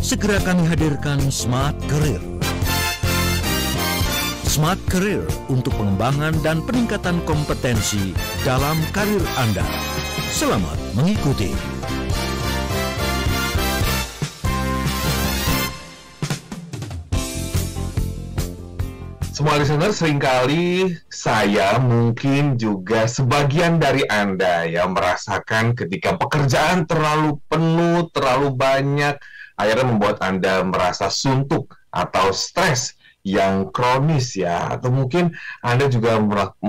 Segera kami hadirkan Smart Career. Smart Career untuk pengembangan dan peningkatan kompetensi dalam karir Anda. Selamat mengikuti. Semua listener, seringkali saya mungkin juga sebagian dari Anda yang merasakan ketika pekerjaan terlalu penuh, terlalu banyak, akhirnya membuat Anda merasa suntuk atau stres yang kronis ya. Atau mungkin Anda juga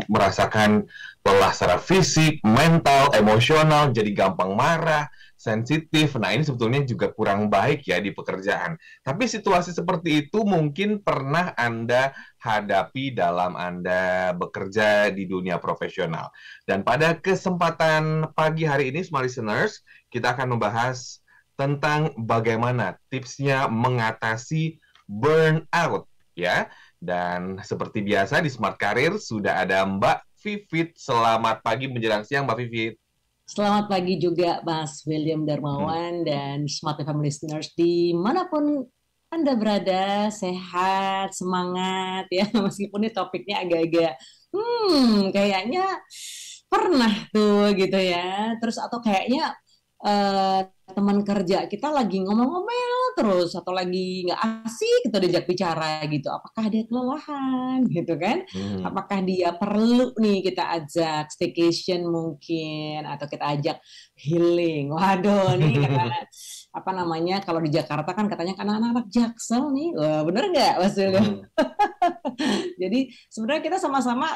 merasakan lelah secara fisik, mental, emosional, jadi gampang marah, sensitif. Nah, ini sebetulnya juga kurang baik ya di pekerjaan. Tapi situasi seperti itu mungkin pernah Anda hadapi dalam Anda bekerja di dunia profesional. Dan pada kesempatan pagi hari ini, smart listeners, kita akan membahas tentang bagaimana tipsnya mengatasi burnout ya. Dan seperti biasa di Smart Career sudah ada Mbak Vivit. Selamat pagi menjelang siang, Mbak Vivit. Selamat pagi juga Mas William Darmawan dan Smart FM listeners dimanapun Anda berada, sehat, semangat ya, meskipun ini topiknya agak-agak kayaknya pernah tuh gitu ya, terus atau kayaknya teman kerja kita lagi ngomong-ngomel terus atau lagi nggak asik kita diajak bicara gitu, apakah dia kelelahan gitu kan, apakah dia perlu nih kita ajak staycation mungkin atau kita ajak healing. Waduh nih apa namanya, kalau di Jakarta kan katanya kan anak-anak Jaksel nih. Wah, bener nggak Mas William? Jadi sebenarnya kita sama-sama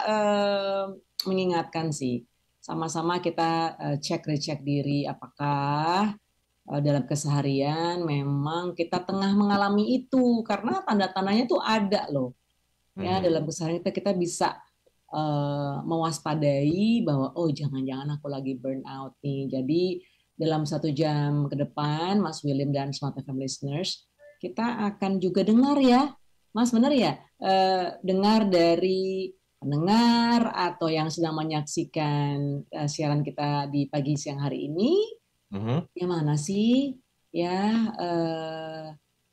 mengingatkan sih, sama-sama kita cek-recek diri apakah dalam keseharian memang kita tengah mengalami itu, karena tanda-tandanya tuh ada loh. Ya, dalam keseharian kita bisa mewaspadai bahwa oh jangan-jangan aku lagi burnout nih. Jadi dalam 1 jam ke depan, Mas William dan Smart FM listeners, kita akan juga dengar ya, Mas, benar ya? Dengar dari pendengar atau yang sedang menyaksikan siaran kita di pagi siang hari ini, yang mana sih ya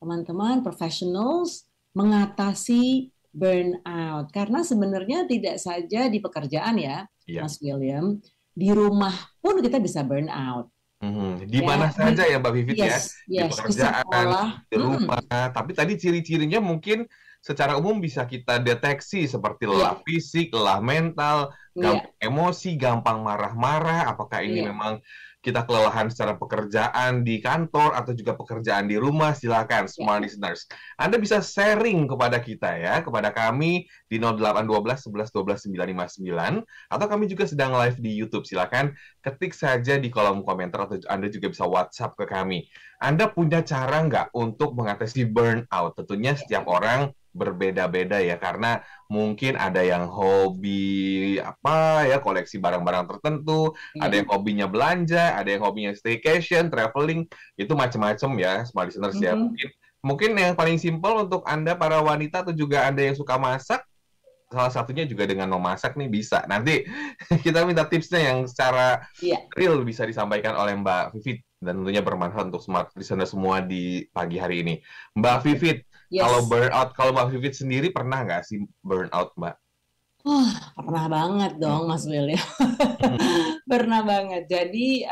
teman-teman professionals mengatasi burnout. Karena sebenarnya tidak saja di pekerjaan ya, Mas William, di rumah pun kita bisa burnout. Di mana saja ya Mbak Vivit ya, di pekerjaan, di rumah. Tapi tadi ciri-cirinya mungkin secara umum bisa kita deteksi seperti lelah fisik, lelah mental, gampang emosi, gampang marah-marah. Apakah ini memang kita kelelahan secara pekerjaan di kantor atau juga pekerjaan di rumah? Silakan semua listeners, Anda bisa sharing kepada kita ya, kepada kami di 0812 11 12 959, atau kami juga sedang live di YouTube. Silakan ketik saja di kolom komentar atau Anda juga bisa WhatsApp ke kami. Anda punya cara nggak untuk mengatasi burnout? Tentunya setiap orang berbeda-beda ya, karena mungkin ada yang hobi koleksi barang-barang tertentu, ada yang hobinya belanja, ada yang hobinya staycation, traveling, itu macam-macam ya, smart listeners ya. Mungkin yang paling simpel untuk Anda para wanita atau juga Anda yang suka masak, salah satunya juga dengan memasak nih bisa. Nanti kita minta tipsnya yang secara real bisa disampaikan oleh Mbak Vivit dan tentunya bermanfaat untuk smart listener semua di pagi hari ini. Mbak Vivit, kalau burnout, kalau Mbak Vivit sendiri pernah nggak sih burnout, Mbak? Pernah banget dong, Mas William. Pernah banget. Jadi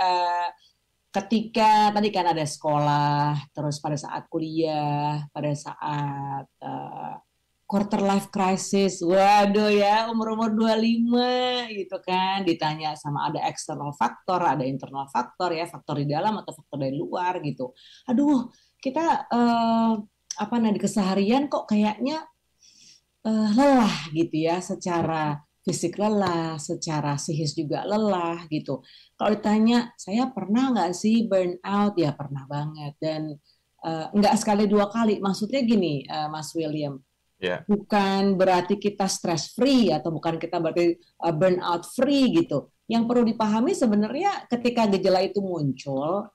ketika tadi kan ada sekolah, terus pada saat kuliah, pada saat quarter life crisis, waduh ya, umur-umur 25 gitu kan, ditanya sama ada external faktor, ada internal faktor ya, faktor di dalam atau faktor dari luar gitu. Aduh, kita di keseharian kok kayaknya lelah gitu ya, secara fisik lelah, secara psikis juga lelah gitu. Kalau ditanya, saya pernah nggak sih burnout? Ya pernah banget, dan nggak sekali 2 kali. Maksudnya gini, Mas William, bukan berarti kita stress free atau bukan kita berarti burnout free gitu. Yang perlu dipahami sebenarnya ketika gejala itu muncul,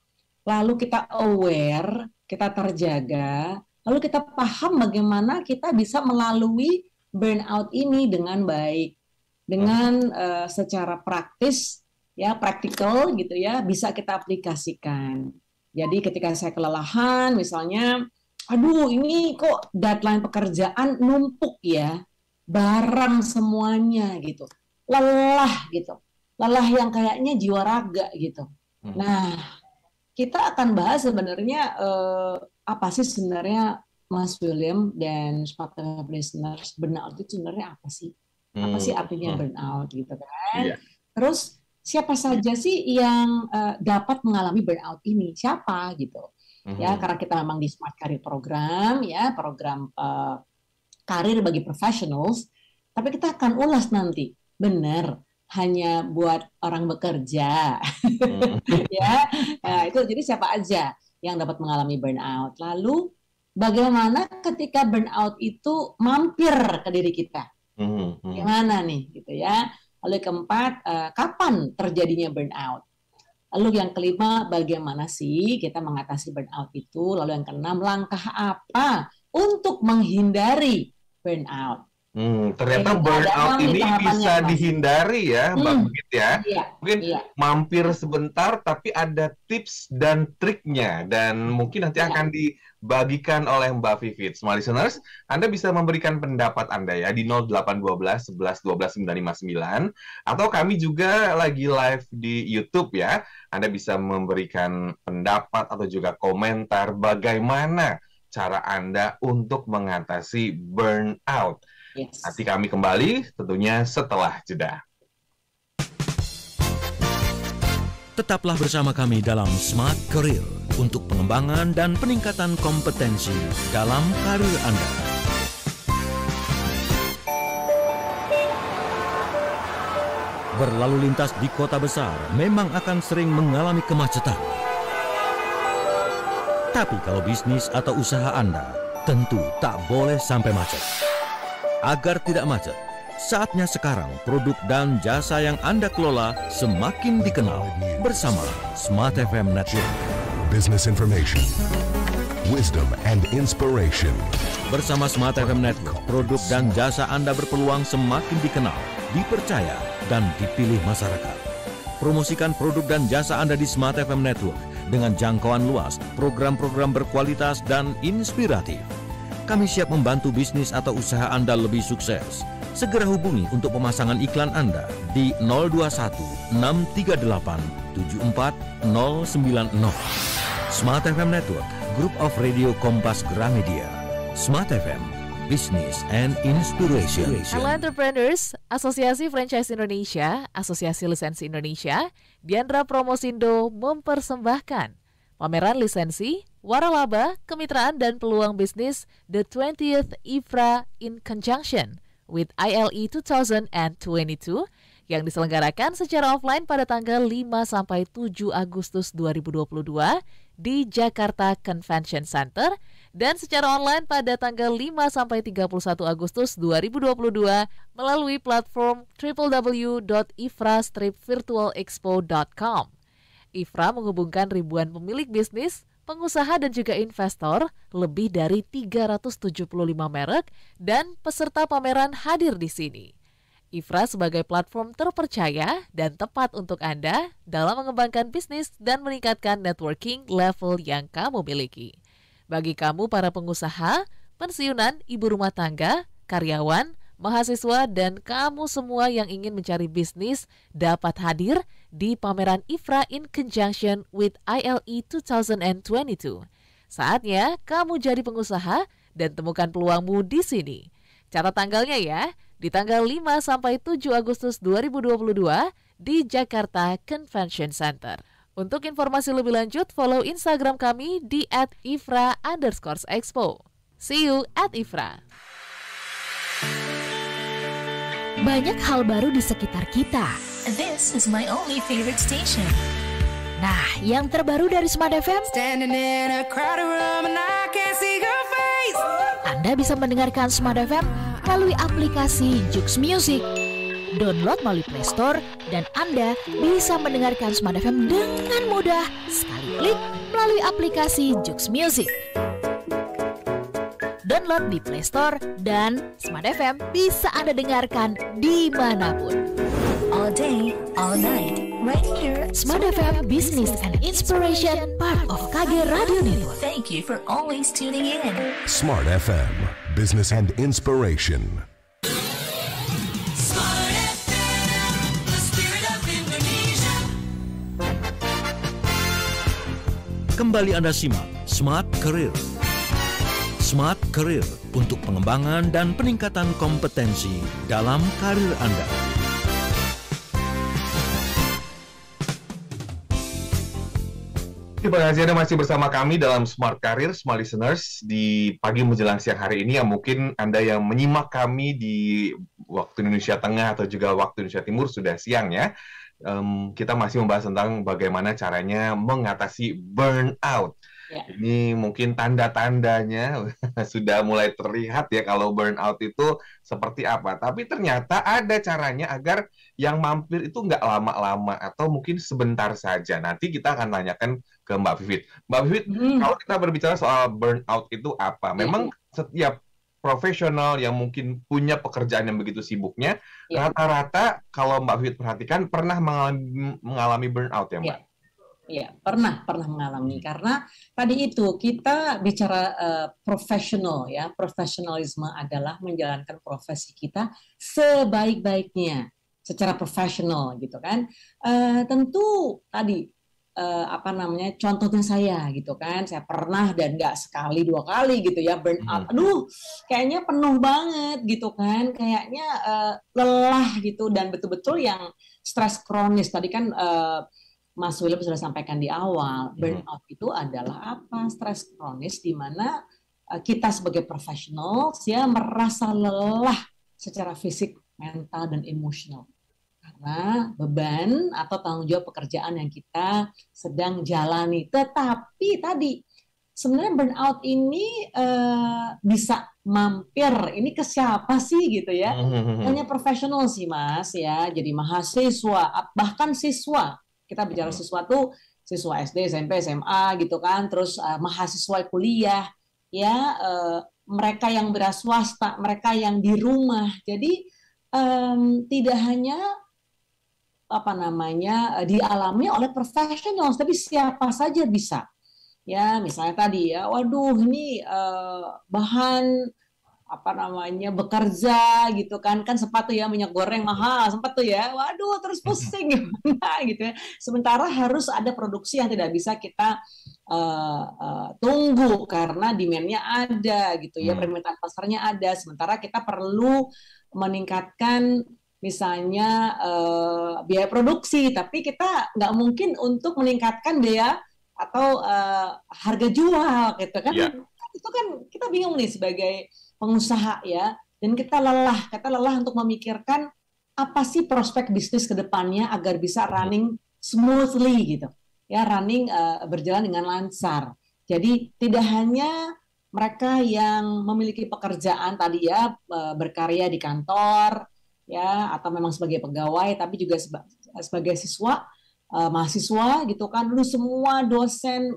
lalu kita aware, kita terjaga, lalu kita paham bagaimana kita bisa melalui burnout ini dengan baik, dengan secara praktis ya, praktikal gitu ya, bisa kita aplikasikan. Jadi ketika saya kelelahan, misalnya, aduh ini kok deadline pekerjaan numpuk ya, barang semuanya gitu, lelah gitu, lelah yang kayaknya jiwa raga gitu. Nah, kita akan bahas sebenarnya apa sih sebenarnya Mas William dan Smart FM listeners, burnout itu sebenarnya apa sih? Apa sih artinya burnout gitu kan? Terus siapa saja sih yang dapat mengalami burnout ini? Siapa gitu? Ya, karena kita memang di Smart Career Program, ya program karir bagi professionals. Tapi kita akan ulas nanti, benar hanya buat orang bekerja, ya. Nah, itu jadi siapa aja yang dapat mengalami burnout? Lalu bagaimana ketika burnout itu mampir ke diri kita? Gimana nih, gitu ya? Lalu yang keempat, kapan terjadinya burnout? Lalu yang kelima, bagaimana sih kita mengatasi burnout itu? Lalu yang keenam, langkah apa untuk menghindari burnout? Ternyata burnout ini bisa dihindari ya, Mbak Vivit ya. Mungkin mampir sebentar, tapi ada tips dan triknya. Dan mungkin nanti akan dibagikan oleh Mbak Vivit. Smart listeners, Anda bisa memberikan pendapat Anda ya di 0812 11 12 959. Atau kami juga lagi live di YouTube ya. Anda bisa memberikan pendapat atau juga komentar bagaimana cara Anda untuk mengatasi burnout. Nanti kami kembali tentunya setelah jeda. Tetaplah bersama kami dalam Smart Career untuk pengembangan dan peningkatan kompetensi dalam karir Anda. Berlalu lintas di kota besar memang akan sering mengalami kemacetan. Tapi kalau bisnis atau usaha Anda tentu tak boleh sampai macet. Agar tidak macet, saatnya sekarang produk dan jasa yang Anda kelola semakin dikenal bersama Smart FM Network. Business information, wisdom and inspiration. Bersama Smart FM Network, produk dan jasa Anda berpeluang semakin dikenal, dipercaya, dan dipilih masyarakat. Promosikan produk dan jasa Anda di Smart FM Network dengan jangkauan luas, program-program berkualitas dan inspiratif. Kami siap membantu bisnis atau usaha Anda lebih sukses. Segera hubungi untuk pemasangan iklan Anda di 021 638 74090. Smart FM Network, Group of Radio Kompas Gramedia. Smart FM, Business and Inspiration. Hello entrepreneurs, Asosiasi Franchise Indonesia, Asosiasi Lisensi Indonesia, Diandra Promosindo mempersembahkan pameran lisensi, waralaba, kemitraan dan peluang bisnis The 20th IFRA in conjunction with ILE 2022 yang diselenggarakan secara offline pada tanggal 5-7 Agustus 2022 di Jakarta Convention Center dan secara online pada tanggal 5-31 Agustus 2022 melalui platform www.ifra-virtualexpo.com. IFRA menghubungkan ribuan pemilik bisnis, pengusaha dan juga investor, lebih dari 375 merek dan peserta pameran hadir di sini. IFRA sebagai platform terpercaya dan tepat untuk Anda dalam mengembangkan bisnis dan meningkatkan networking level yang kamu miliki. Bagi kamu para pengusaha, pensiunan, ibu rumah tangga, karyawan, mahasiswa, dan kamu semua yang ingin mencari bisnis dapat hadir di pameran IFRA in conjunction with ILE 2022. Saatnya kamu jadi pengusaha dan temukan peluangmu di sini. Catat tanggalnya ya, di tanggal 5-7 Agustus 2022 di Jakarta Convention Center. Untuk informasi lebih lanjut, follow Instagram kami di @ifra_expo. See you at IFRA. Banyak hal baru di sekitar kita. This is my only favorite station. Nah, yang terbaru dari Smart FM, Anda bisa mendengarkan Smart FM melalui aplikasi Joox Music. Download melalui Play Store dan Anda bisa mendengarkan Smart FM dengan mudah sekali klik melalui aplikasi Joox Music. Download di Play Store dan Smart FM bisa Anda dengarkan dimanapun. All all day, all night, right here. Smart FM Business and Inspiration, part of KG Radio Network. Thank you for always tuning in. Smart FM, Business and Inspiration. Smart FM, the spirit of Indonesia. Kembali Anda simak Smart Career. Smart Career untuk pengembangan dan peningkatan kompetensi dalam karir Anda. Terima kasih Anda masih bersama kami dalam Smart Career, Smart Listeners, di pagi menjelang siang hari ini yang mungkin Anda yang menyimak kami di waktu Indonesia Tengah atau juga waktu Indonesia Timur sudah siang ya. Kita masih membahas tentang bagaimana caranya mengatasi burnout. Ya. Ini mungkin tanda-tandanya sudah mulai terlihat ya kalau burnout itu seperti apa. Tapi ternyata ada caranya agar yang mampir itu nggak lama-lama atau mungkin sebentar saja. Nanti kita akan tanyakan ke Mbak Vivit. Mbak Vivit, kalau kita berbicara soal burnout itu apa? Memang setiap profesional yang mungkin punya pekerjaan yang begitu sibuknya, rata-rata kalau Mbak Vivit perhatikan pernah mengalami burnout ya Mbak? Iya, pernah mengalami karena tadi itu kita bicara profesional ya, profesionalisme adalah menjalankan profesi kita sebaik-baiknya secara profesional gitu kan. Tentu tadi contohnya saya gitu kan, saya pernah dan nggak sekali dua kali gitu ya burnout. Aduh, kayaknya penuh banget gitu kan, kayaknya lelah gitu dan betul-betul yang stres kronis tadi kan. Mas William sudah sampaikan di awal, burnout itu adalah apa? Stres kronis di mana kita sebagai profesional ya merasa lelah secara fisik, mental, dan emosional. Karena beban atau tanggung jawab pekerjaan yang kita sedang jalani. Tetapi tadi, sebenarnya burnout ini bisa mampir. Ini ke siapa sih gitu ya? Hanya profesional sih Mas ya, jadi mahasiswa, bahkan siswa. Kita bicara sesuatu siswa SD, SMP, SMA gitu kan, terus mahasiswa kuliah ya, mereka yang swasta, mereka yang di rumah. Jadi tidak hanya dialami oleh profesional, tapi siapa saja bisa. Ya, misalnya tadi ya, waduh ini bahan bekerja gitu kan sepatu ya, minyak goreng mahal sempat tuh ya, waduh terus pusing gimana gitu ya. Sementara harus ada produksi yang tidak bisa kita tunggu karena demand-nya ada gitu ya, permintaan pasarnya ada. Sementara kita perlu meningkatkan misalnya biaya produksi, tapi kita nggak mungkin untuk meningkatkan biaya atau harga jual gitu kan. Itu kan kita bingung nih sebagai pengusaha ya, dan kita lelah untuk memikirkan apa sih prospek bisnis ke depannya agar bisa running smoothly gitu ya, berjalan dengan lancar. Jadi tidak hanya mereka yang memiliki pekerjaan tadi ya, berkarya di kantor ya, atau memang sebagai pegawai, tapi juga sebagai siswa, mahasiswa gitu kan. Dulu semua dosen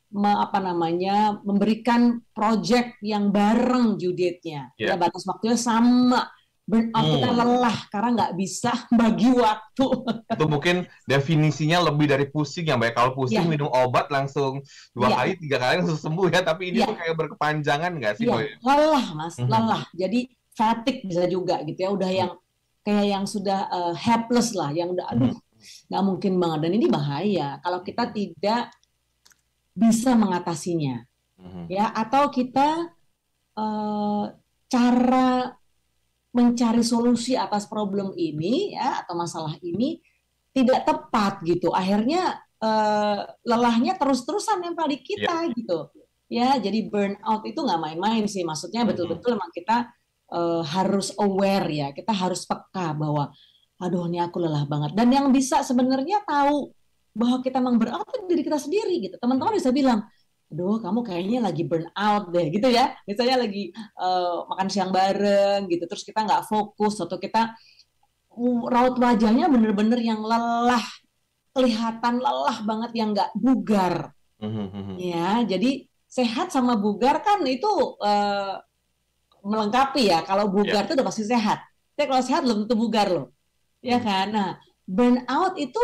memberikan project yang bareng due date-nya. Ya, batas waktunya sama. Burnout kita lelah karena nggak bisa bagi waktu. Itu mungkin definisinya lebih dari pusing ya Mbak. Kalau pusing minum obat langsung 2 kali, 3 kali langsung sembuh ya. Tapi ini tuh kayak berkepanjangan nggak sih? Lelah Mas, lelah. Jadi fatigue bisa juga gitu ya. Udah yang kayak yang sudah helpless lah, yang udah aduh nggak mungkin banget. Dan ini bahaya kalau kita tidak bisa mengatasinya, ya, atau kita cara mencari solusi atas problem ini ya, atau masalah ini tidak tepat gitu. Akhirnya lelahnya terus-terusan nempel di kita gitu. Ya, jadi burnout itu nggak main-main sih. Maksudnya betul-betul memang kita harus aware ya. Kita harus peka bahwa aduh ini aku lelah banget. Dan yang bisa sebenarnya tahu bahwa kita memang burnout itu diri kita sendiri gitu. Teman-teman bisa bilang, aduh kamu kayaknya lagi burnout deh gitu ya. Misalnya lagi makan siang bareng gitu, terus kita nggak fokus, atau kita raut wajahnya bener-bener yang lelah, kelihatan lelah banget, yang nggak bugar. Ya, jadi sehat sama bugar kan itu melengkapi ya. Kalau bugar itu udah pasti sehat. Tapi kalau sehat belum tentu bugar loh. ya kan? Nah, burnout itu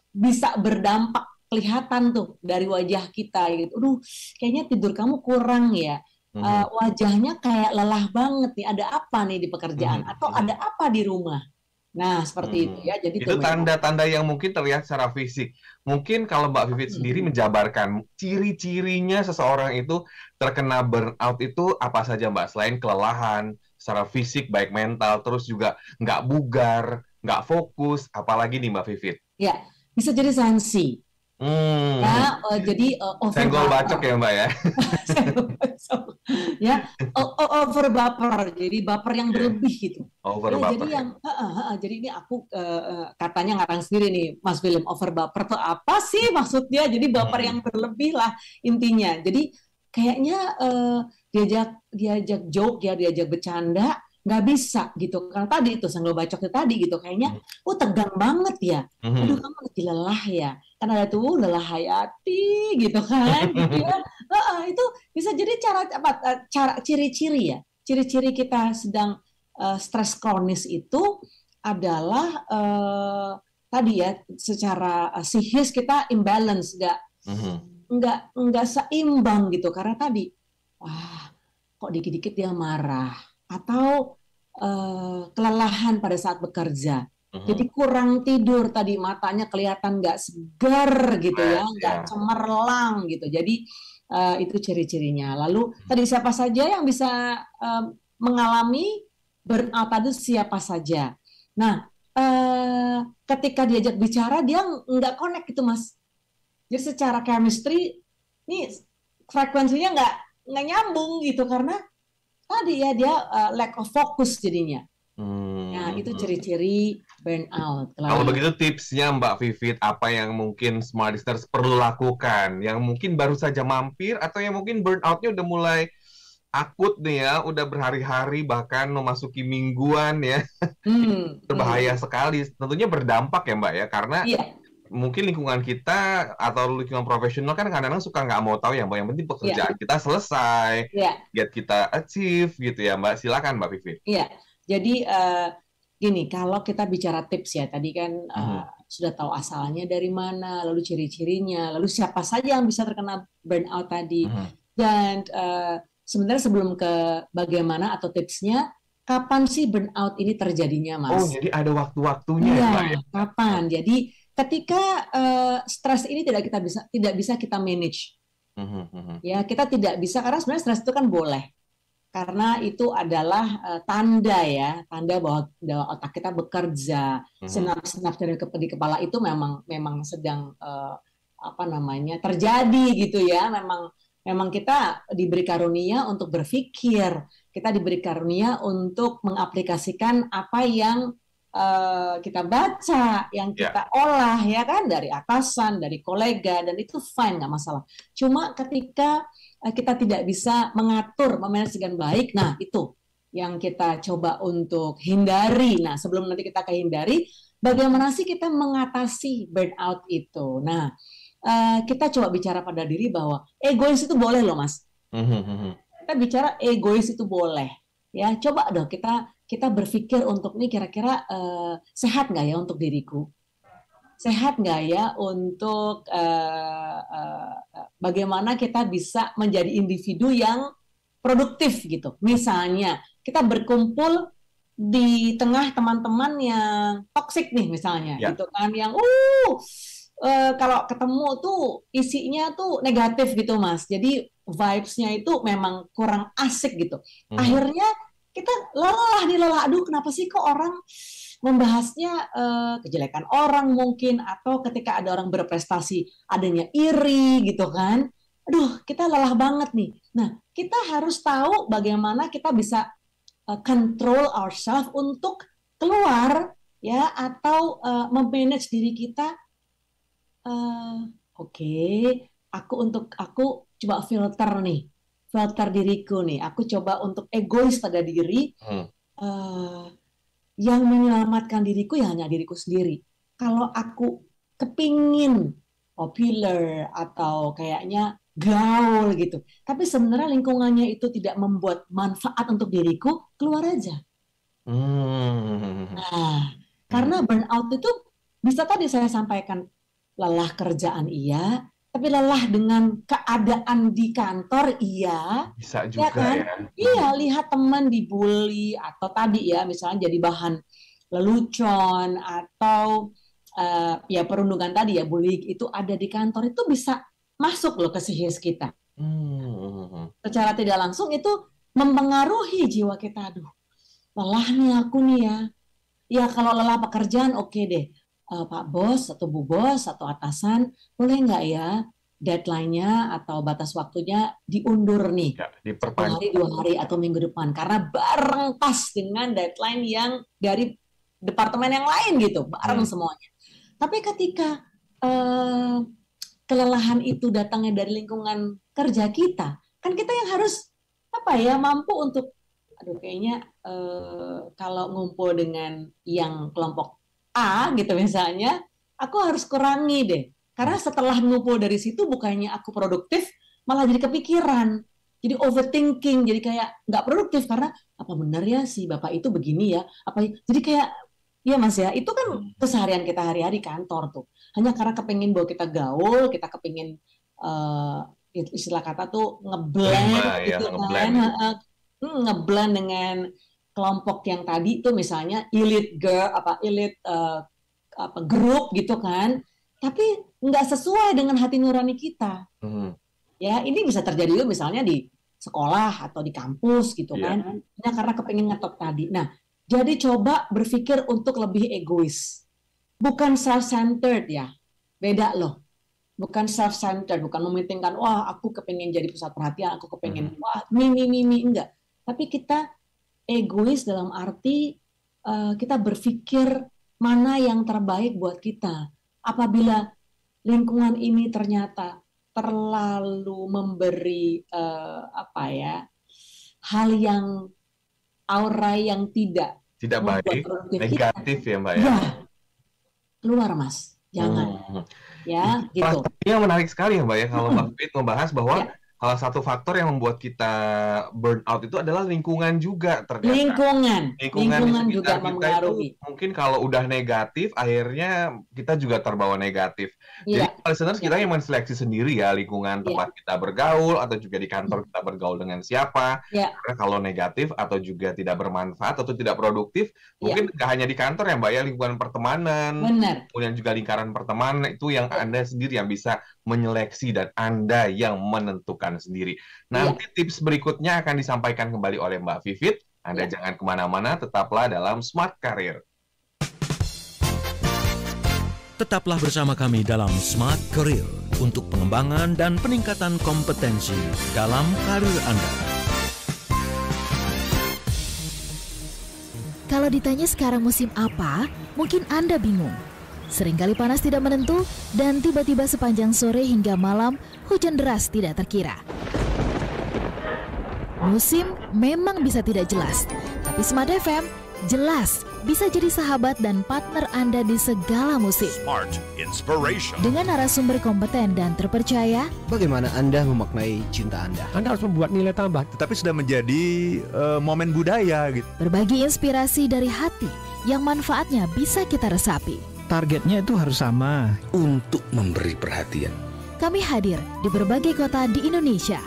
bisa berdampak kelihatan tuh dari wajah kita gitu. Aduh, kayaknya tidur kamu kurang ya. Wajahnya kayak lelah banget nih. Ada apa nih di pekerjaan? Atau ada apa di rumah? Nah, seperti itu ya. Jadi itu tanda-tanda yang mungkin terlihat secara fisik. Mungkin kalau Mbak Vivit sendiri menjabarkan ciri-cirinya seseorang itu terkena burnout itu apa saja, Mbak? Selain kelelahan secara fisik, baik mental, terus juga nggak bugar, nggak fokus, apalagi nih Mbak Vivit? Ya, bisa jadi sensi. Ya, jadi senggol bacok ya Mbak ya. Ya, over baper, jadi baper yang berlebih gitu. Over ya, baper. Jadi yang, jadi ini aku katanya ngarang sendiri nih, Mas William, over baper tuh apa sih maksudnya? Jadi baper yang berlebih lah intinya. Jadi kayaknya diajak joke ya, diajak bercanda nggak bisa gitu. Karena tadi itu senggol bacok itu tadi gitu, kayaknya tegang banget ya. Aduh, kamu lagi lelah ya. Kan ada tuh lelah hayati gitu kan. Gitu ya. Itu bisa jadi cara ciri-ciri ya. Ciri-ciri kita sedang stres kronis itu adalah tadi ya, secara psikis kita imbalance, nggak seimbang gitu. Karena tadi, wah, kok dikit-dikit dia marah. Atau kelelahan pada saat bekerja. Jadi kurang tidur tadi, matanya kelihatan nggak segar gitu ya, nggak cemerlang gitu. Jadi itu ciri-cirinya. Lalu tadi siapa saja yang bisa mengalami burnout tadi, siapa saja. Nah, ketika diajak bicara dia nggak connect gitu, Mas. Jadi secara chemistry ini frekuensinya nggak nyambung gitu, karena tadi ya dia lack of focus jadinya. Nah, itu ciri-ciri burnout. Kalau begitu tipsnya Mbak Vivit, apa yang mungkin Smart Listeners perlu lakukan? Yang mungkin baru saja mampir atau yang mungkin burnout-nya udah mulai akut nih ya, udah berhari-hari bahkan memasuki mingguan ya. Berbahaya sekali. Tentunya berdampak ya Mbak ya, karena mungkin lingkungan kita atau lingkungan profesional kan kadang-kadang suka nggak mau tahu ya Mbak, yang penting pekerjaan kita selesai, get kita achieve gitu ya Mbak. Silakan Mbak Vivit. Iya, jadi gini, kalau kita bicara tips ya, tadi kan sudah tahu asalnya dari mana, lalu ciri-cirinya, lalu siapa saja yang bisa terkena burnout tadi. Dan sebenarnya sebelum ke bagaimana atau tipsnya, kapan sih burnout ini terjadinya, Mas? Oh, jadi ada waktu-waktunya ya Mbak ya? Kapan? Jadi ketika stres ini tidak bisa kita manage, ya kita tidak bisa, karena sebenarnya stres itu kan boleh, karena itu adalah tanda bahwa otak kita bekerja, sinap-sinap di kepala itu memang sedang terjadi gitu ya, memang kita diberi karunia untuk berpikir, kita diberi karunia untuk mengaplikasikan apa yang kita baca, yang kita olah ya kan, dari atasan, dari kolega, dan itu fine, nggak masalah. Cuma ketika kita tidak bisa mengatur, memanage dengan baik, nah itu yang kita coba untuk hindari. Nah, sebelum nanti kita hindari, bagaimana sih kita mengatasi burnout itu? Nah, kita coba bicara pada diri bahwa egois itu boleh loh, Mas. Kita bicara egois itu boleh. Ya, coba dong kita berpikir untuk ini kira-kira sehat nggak ya untuk diriku? Sehat nggak ya untuk bagaimana kita bisa menjadi individu yang produktif gitu. Misalnya kita berkumpul di tengah teman-teman yang toksik nih misalnya, gitu kan, yang kalau ketemu tuh isinya tuh negatif gitu, Mas. Jadi vibes-nya itu memang kurang asik gitu. Akhirnya kita lelah. Aduh, kenapa sih kok orang membahasnya kejelekan orang mungkin, atau ketika ada orang berprestasi adanya iri gitu kan. Aduh, kita lelah banget nih. Nah, kita harus tahu bagaimana kita bisa control ourselves untuk keluar ya, atau memanage diri kita. Oke, aku coba filter diriku nih. Aku coba untuk egois pada diri. Yang menyelamatkan diriku ya hanya diriku sendiri. Kalau aku kepingin populer atau kayaknya gaul gitu, tapi sebenarnya lingkungannya itu tidak membuat manfaat untuk diriku, keluar aja. Nah, Karena burnout itu bisa tadi saya sampaikan, lelah kerjaan iya, tapi lelah dengan keadaan di kantor iya. Bisa juga kan? ya. Iya, lihat teman dibully atau tadi ya misalnya jadi bahan lelucon atau ya perundungan tadi ya, bullying itu ada di kantor, itu bisa masuk loh ke psikis kita. Secara tidak langsung itu mempengaruhi jiwa kita. Aduh, lelah nih aku nih ya. Ya kalau lelah pekerjaan oke deh. Pak Bos atau Bu Bos atau atasan, boleh nggak ya deadline-nya atau batas waktunya diundur nih, Ya, 1 hari, 2 hari, atau minggu depan, karena bareng pas dengan deadline yang dari departemen yang lain gitu, bareng semuanya. Tapi ketika kelelahan itu datangnya dari lingkungan kerja kita, kan kita yang harus mampu untuk, aduh kayaknya kalau ngumpul dengan yang kelompok A gitu misalnya, aku harus kurangi deh. Karena setelah ngumpul dari situ bukannya aku produktif, malah jadi kepikiran. Jadi overthinking, jadi kayak nggak produktif karena apa benar ya si Bapak itu begini ya? Jadi kayak ya Mas ya, itu kan keseharian kita hari-hari kantor tuh. Hanya karena kepengin bahwa kita gaul, kita kepengin istilah kata tuh ngeblend gitu kan. Ngeblend dengan kelompok yang tadi itu misalnya elite girl grup gitu kan, tapi nggak sesuai dengan hati nurani kita. Ya ini bisa terjadi misalnya di sekolah atau di kampus gitu kan, hanya karena kepengen ngetop tadi. Nah jadi coba berpikir untuk lebih egois, bukan self-centered ya, beda loh. Bukan self-centered, bukan mementingkan wah aku kepengen jadi pusat perhatian, aku kepengen wah mimi enggak, tapi kita egois dalam arti kita berpikir mana yang terbaik buat kita. Apabila lingkungan ini ternyata terlalu memberi hal yang aura yang tidak baik, negatif kita, ya Mbak ya. Ya, keluar Mas, jangan. Ya, gitu. Yang menarik sekali ya Mbak ya kalau Mbak Fit membahas bahwa salah satu faktor yang membuat kita burnout itu adalah lingkungan juga ternyata. Lingkungan juga mempengaruhi. Mungkin kalau udah negatif, akhirnya kita juga terbawa negatif. Jadi listeners kita yang menseleksi sendiri ya lingkungan tempat kita bergaul atau juga di kantor kita bergaul dengan siapa. Karena kalau negatif atau juga tidak bermanfaat atau tidak produktif, mungkin nggak hanya di kantor ya Mbak ya, lingkungan pertemanan, kemudian juga lingkaran pertemanan itu yang Anda sendiri yang bisa menyeleksi dan Anda yang menentukan sendiri. Nanti tips berikutnya akan disampaikan kembali oleh Mbak Vivit. Anda jangan kemana-mana, tetaplah dalam Smart Career. Tetaplah bersama kami dalam Smart Career untuk pengembangan dan peningkatan kompetensi dalam karir Anda. Kalau ditanya sekarang musim apa, mungkin Anda bingung. Seringkali panas tidak menentu dan tiba-tiba sepanjang sore hingga malam hujan deras tidak terkira. Musim memang bisa tidak jelas, tapi Smart FM jelas bisa jadi sahabat dan partner Anda di segala musim. Smart Inspiration. Dengan narasumber kompeten dan terpercaya, bagaimana Anda memaknai cinta Anda? Anda harus membuat nilai tambah, tetapi sudah menjadi momen budaya gitu. Berbagi inspirasi dari hati yang manfaatnya bisa kita resapi. Targetnya itu harus sama untuk memberi perhatian. Kami hadir di berbagai kota di Indonesia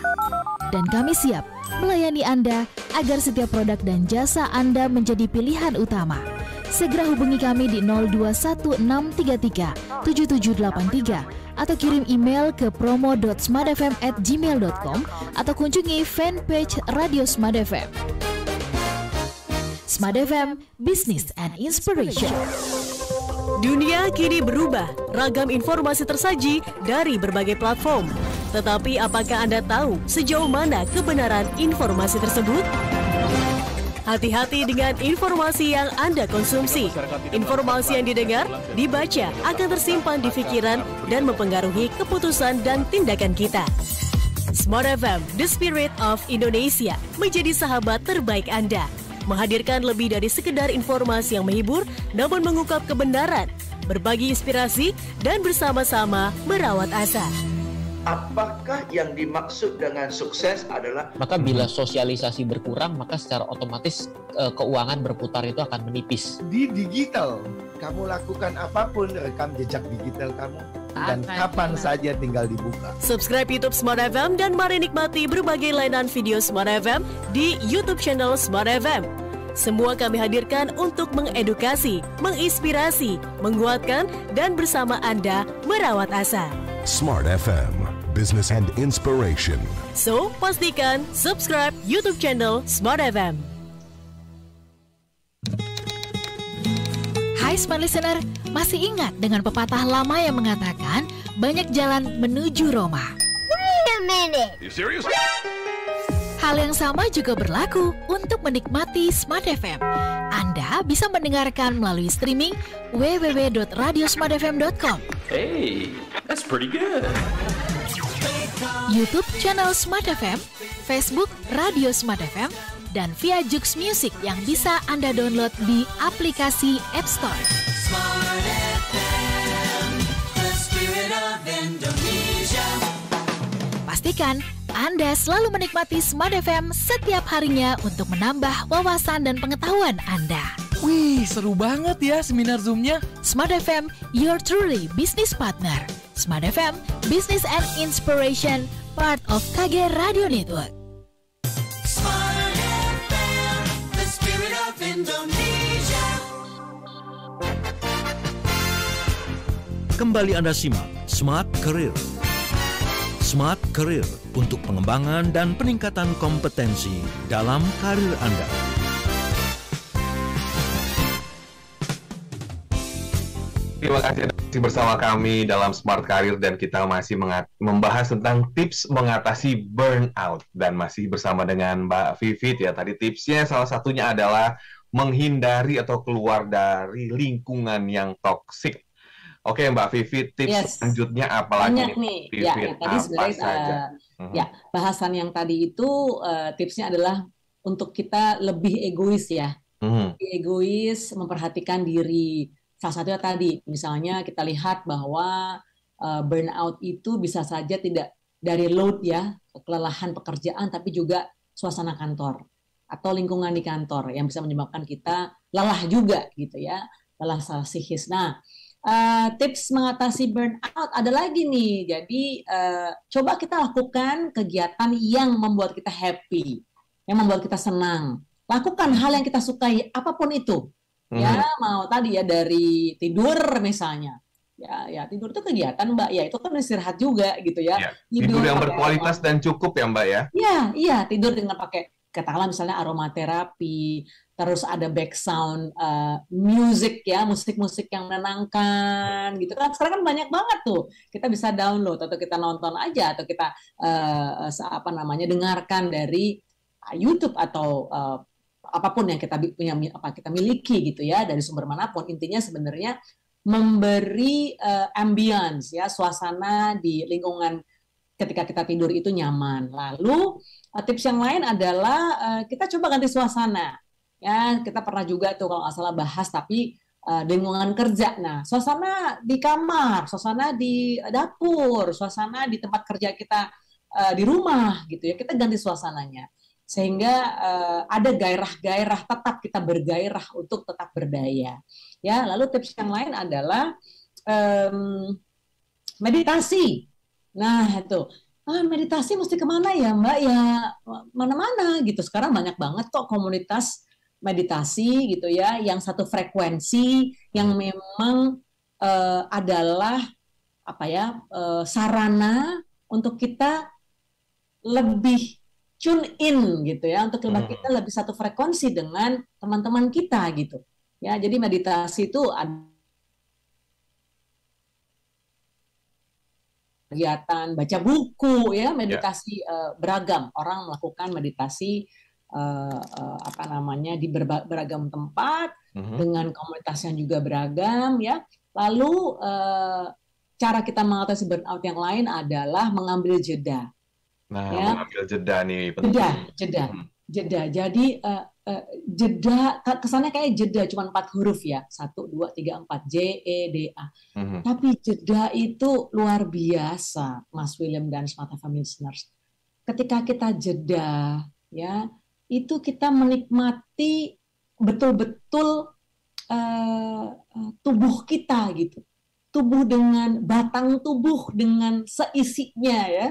dan kami siap melayani Anda agar setiap produk dan jasa Anda menjadi pilihan utama. Segera hubungi kami di 0216337783 atau kirim email ke promo.smartfm@gmail.com atau kunjungi fanpage Radio Smart FM. Smart FM, Business and Inspiration. Dunia kini berubah, ragam informasi tersaji dari berbagai platform. Tetapi apakah Anda tahu sejauh mana kebenaran informasi tersebut? Hati-hati dengan informasi yang Anda konsumsi. Informasi yang didengar, dibaca akan tersimpan di pikiran dan mempengaruhi keputusan dan tindakan kita. Smart FM, The Spirit of Indonesia, menjadi sahabat terbaik Anda. Menghadirkan lebih dari sekedar informasi yang menghibur, namun mengungkap kebenaran, berbagi inspirasi, dan bersama-sama merawat asa. apakah yang dimaksud dengan sukses adalah maka bila sosialisasi berkurang, maka secara otomatis keuangan berputar itu akan menipis. Di digital, kamu lakukan apapun, rekam jejak digital kamu, dan kapan saja tinggal dibuka. Subscribe YouTube Smart FM dan mari nikmati berbagai layanan video Smart FM di YouTube channel Smart FM. Semua kami hadirkan untuk mengedukasi, menginspirasi, menguatkan, dan bersama Anda merawat asa. Smart FM, Business and Inspiration. So, pastikan subscribe YouTube channel Smart FM. Hai Smart Listener, masih ingat dengan pepatah lama yang mengatakan banyak jalan menuju Roma? Wait a minute. You serious? Hal yang sama juga berlaku untuk menikmati Smart FM. Anda bisa mendengarkan melalui streaming www.radiosmartfm.com. Hey, that's pretty good. YouTube channel Smart FM, Facebook Radio Smart FM, dan via Jux Music yang bisa Anda download di aplikasi App Store. Smart FM, the spirit of Indonesia. Pastikan Anda selalu menikmati Smart FM setiap harinya untuk menambah wawasan dan pengetahuan Anda. Wih, seru banget ya seminar Zoom-nya. Smart FM, your truly business partner. Smart FM, Business and Inspiration, part of KG Radio Network. Smart FM, the spirit of Indonesia. Kembali Anda simak Smart Career. Smart Career untuk pengembangan dan peningkatan kompetensi dalam karir Anda. Terima kasih masih bersama kami dalam Smart Career dan kita masih membahas tentang tips mengatasi burnout dan masih bersama dengan Mbak Vivit ya. Tadi tipsnya salah satunya adalah menghindari atau keluar dari lingkungan yang toksik. Oke Mbak Vivit, tips selanjutnya apa lagi? Banyak nih. Ya, tadi sebenarnya ya bahasan yang tadi itu tipsnya adalah untuk kita lebih egois ya. Lebih egois, memperhatikan diri. Salah satunya tadi, misalnya kita lihat bahwa burnout itu bisa saja tidak dari load ya, kelelahan pekerjaan, tapi juga suasana kantor atau lingkungan di kantor yang bisa menyebabkan kita lelah juga gitu ya, lelah secara psikis. Nah, tips mengatasi burnout ada lagi nih. Jadi coba kita lakukan kegiatan yang membuat kita happy, yang membuat kita senang. Lakukan hal yang kita sukai, apapun itu. Ya, mau tadi ya dari tidur misalnya. Ya tidur itu kegiatan Mbak. Ya itu kan istirahat juga gitu ya. Tidur yang berkualitas dan cukup ya Mbak ya. Iya, tidur dengan pakai katakanlah misalnya aromaterapi, terus ada background music ya, musik-musik yang menenangkan gitu kan. Sekarang kan banyak banget tuh. Kita bisa download atau kita nonton aja atau kita dengarkan dari YouTube atau apapun yang kita punya kita miliki gitu ya, dari sumber manapun. Intinya sebenarnya memberi ambience ya, suasana di lingkungan ketika kita tidur itu nyaman. Lalu tips yang lain adalah kita coba ganti suasana. Ya, kita pernah juga tuh kalau nggak salah bahas tapi lingkungan kerja. Nah, suasana di kamar, suasana di dapur, suasana di tempat kerja kita di rumah gitu ya. Kita ganti suasananya sehingga ada gairah-gairah, tetap kita bergairah untuk tetap berdaya. Ya, lalu tips yang lain adalah meditasi. Nah, itu. Meditasi mesti kemana ya Mbak? Ya mana-mana gitu. Sekarang banyak banget kok komunitas meditasi gitu ya, yang satu frekuensi, yang memang adalah sarana untuk kita lebih tune in gitu ya, untuk kita lebih satu frekuensi dengan teman-teman kita gitu. Ya, jadi meditasi itu kegiatan baca buku ya, meditasi beragam, orang melakukan meditasi di beragam tempat dengan komunitas yang juga beragam ya. Lalu cara kita mengatasi burnout yang lain adalah mengambil jeda. Nah, ya. Mengambil jeda nih. Jeda. Jeda. Jadi jeda kesannya kayak jeda cuma 4 huruf ya. 1, 2, 3, 4 JEDA. Tapi jeda itu luar biasa, Mas William dan Smart FM listeners. Ketika kita jeda ya, itu kita menikmati betul-betul tubuh kita gitu. Tubuh dengan batang tubuh dengan seisinya ya.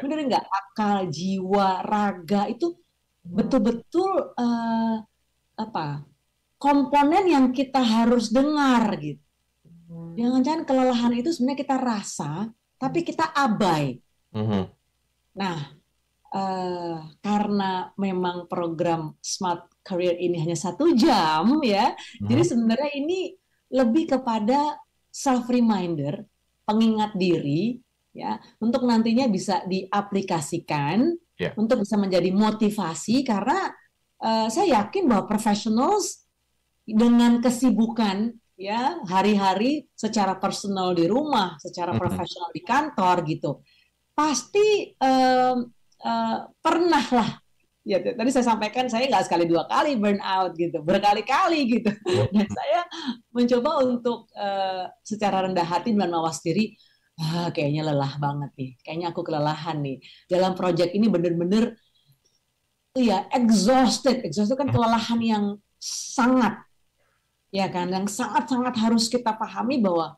Bener nggak? Akal, jiwa, raga itu betul-betul komponen yang kita harus dengar gitu. Jangan-jangan kelelahan itu sebenarnya kita rasa, tapi kita abai. Nah, karena memang program Smart Career ini hanya 1 jam ya, jadi sebenarnya ini lebih kepada self reminder, pengingat diri ya, untuk nantinya bisa diaplikasikan. Untuk bisa menjadi motivasi, karena saya yakin bahwa professionals dengan kesibukan ya hari-hari secara personal di rumah, secara profesional di kantor gitu, pasti pernah lah ya. Tadi saya sampaikan, saya nggak sekali 2 kali burn out gitu, berkali-kali gitu. Dan saya mencoba untuk secara rendah hati dan mawas diri, kayaknya lelah banget nih, kayaknya aku kelelahan nih. Dalam proyek ini bener-bener ya exhausted kan kelelahan yang sangat, ya kan, yang sangat-sangat harus kita pahami bahwa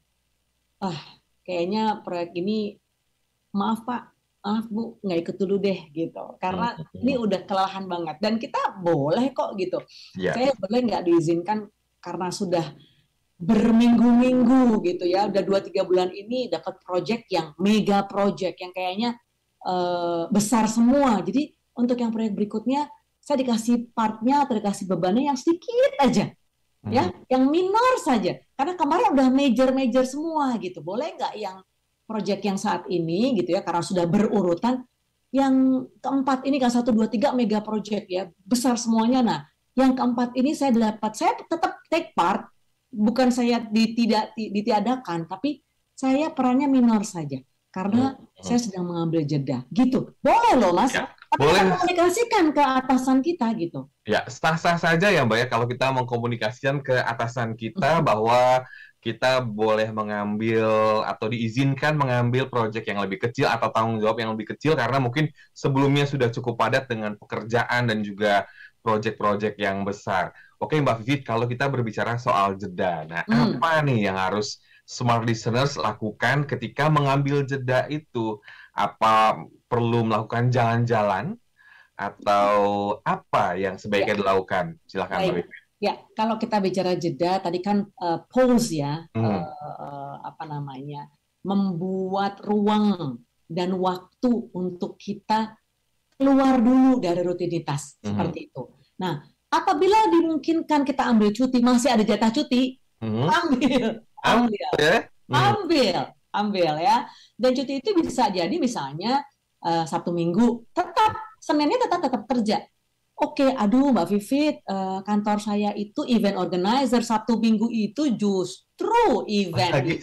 kayaknya proyek ini, maaf Pak, maaf Bu, nggak ikut dulu deh gitu, karena ini udah kelelahan banget. Dan kita boleh kok gitu, saya boleh nggak diizinkan karena sudah berminggu-minggu gitu ya, udah 2-3 bulan ini dapat project yang mega project yang kayaknya besar semua. Jadi untuk yang proyek berikutnya saya dikasih partnya atau dikasih bebannya yang sedikit aja, ya, yang minor saja. Karena kemarin udah major semua gitu. Boleh nggak yang project yang saat ini gitu ya, karena sudah berurutan, yang keempat ini kan 1, 2, 3 mega project ya, besar semuanya. Nah, yang keempat ini saya tetap take part. Bukan saya ditiadakan, tapi saya perannya minor saja karena saya sedang mengambil jeda gitu. Boleh loh Mas, tapi kita komunikasikan ke atasan kita gitu. Ya, sah-sah saja ya Mbak ya, kalau kita mengkomunikasikan ke atasan kita bahwa kita boleh mengambil atau diizinkan mengambil proyek yang lebih kecil atau tanggung jawab yang lebih kecil, karena mungkin sebelumnya sudah cukup padat dengan pekerjaan dan juga proyek-proyek yang besar. Oke Mbak Vivit, kalau kita berbicara soal jeda, nah apa nih yang harus smart listeners lakukan ketika mengambil jeda itu? Apa perlu melakukan jalan-jalan atau apa yang sebaiknya dilakukan? Silakan Mbak Vivit. Ya, kalau kita bicara jeda, tadi kan pause ya, membuat ruang dan waktu untuk kita keluar dulu dari rutinitas seperti itu. Nah, apabila dimungkinkan kita ambil cuti, masih ada jatah cuti, ambil ya. Dan cuti itu bisa jadi misalnya Sabtu Minggu, Seninnya tetap kerja. Oke, aduh Mbak Vivit, kantor saya itu event organizer, Sabtu Minggu itu justru event. Lagi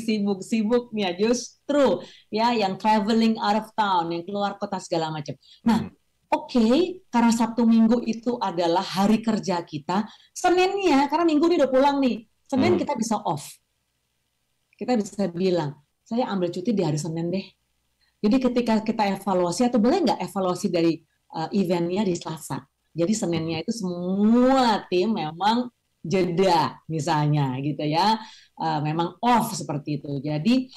sibuk-sibuknya. Justru ya, yang traveling out of town, yang keluar kota segala macam. Nah, oke, karena Sabtu Minggu itu adalah hari kerja kita, Seninnya, karena Minggu ini udah pulang nih, Senin kita bisa off. Kita bisa bilang, saya ambil cuti di hari Senin deh. Jadi ketika kita evaluasi, atau boleh nggak evaluasi dari eventnya di Selasa. Jadi Seninnya itu semua tim memang jeda misalnya gitu ya, memang off seperti itu. Jadi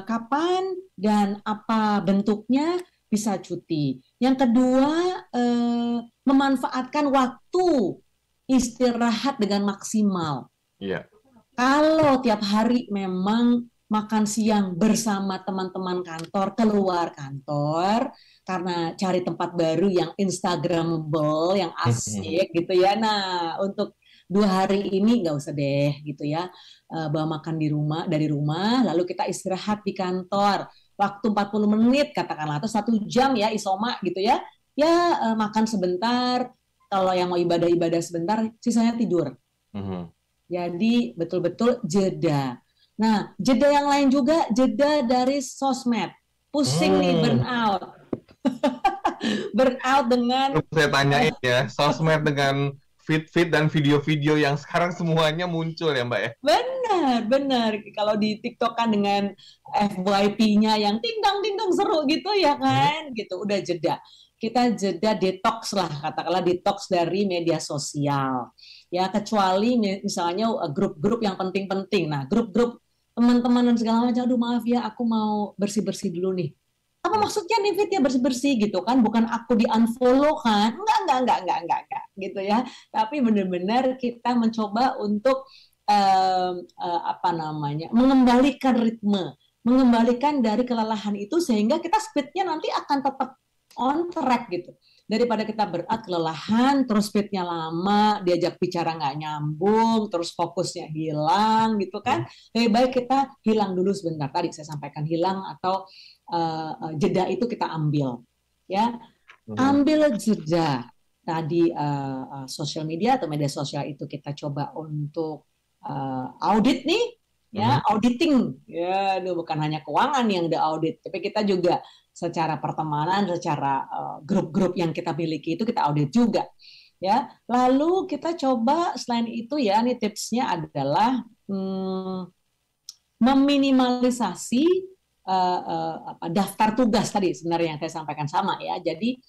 kapan dan apa bentuknya bisa cuti. Yang kedua, memanfaatkan waktu istirahat dengan maksimal. Kalau tiap hari memang makan siang bersama teman-teman kantor, keluar kantor, karena cari tempat baru yang Instagramable, yang asik gitu ya. Nah, untuk 2 hari ini nggak usah deh gitu ya, bawa makan dari rumah, lalu kita istirahat di kantor, waktu 40 menit katakanlah, atau 1 jam ya, isoma gitu ya, makan sebentar, kalau yang mau ibadah sebentar, sisanya tidur. Jadi betul-betul jeda. Nah, jeda yang lain juga, jeda dari sosmed. Pusing nih, burn out. Burnout dengan saya tanyain ya, sosmed dengan feed dan video-video yang sekarang semuanya muncul ya Mbak ya. Benar. Kalau di TikTok kan dengan FYP-nya yang ting-dong seru gitu ya kan, gitu. Udah jeda. Kita jeda detox lah, katakanlah detox dari media sosial. Ya, kecuali misalnya grup-grup yang penting-penting. Nah, grup-grup teman-teman dan segala macam, aduh maaf ya, aku mau bersih-bersih dulu nih. Apa maksudnya nih Fit ya bersih-bersih gitu kan? Bukan aku di-unfollow kan? Enggak gitu ya. Tapi benar-benar kita mencoba untuk mengembalikan ritme, mengembalikan dari kelelahan itu sehingga kita speednya nanti akan tetap on track gitu. Daripada kita berat kelelahan, terus speednya lama, diajak bicara nggak nyambung, terus fokusnya hilang gitu kan. Lebih baik kita hilang dulu sebentar. Tadi saya sampaikan hilang atau jeda itu kita ambil, ya, ambil jeda. Tadi sosial media atau media sosial itu kita coba untuk audit nih, ya, auditing, ya, bukan hanya keuangan yang diaudit, tapi kita juga secara pertemanan, secara grup-grup yang kita miliki itu kita audit juga, ya. Lalu kita coba selain itu ya, ini tipsnya adalah meminimalisasi daftar tugas tadi sebenarnya yang saya sampaikan sama ya. Jadi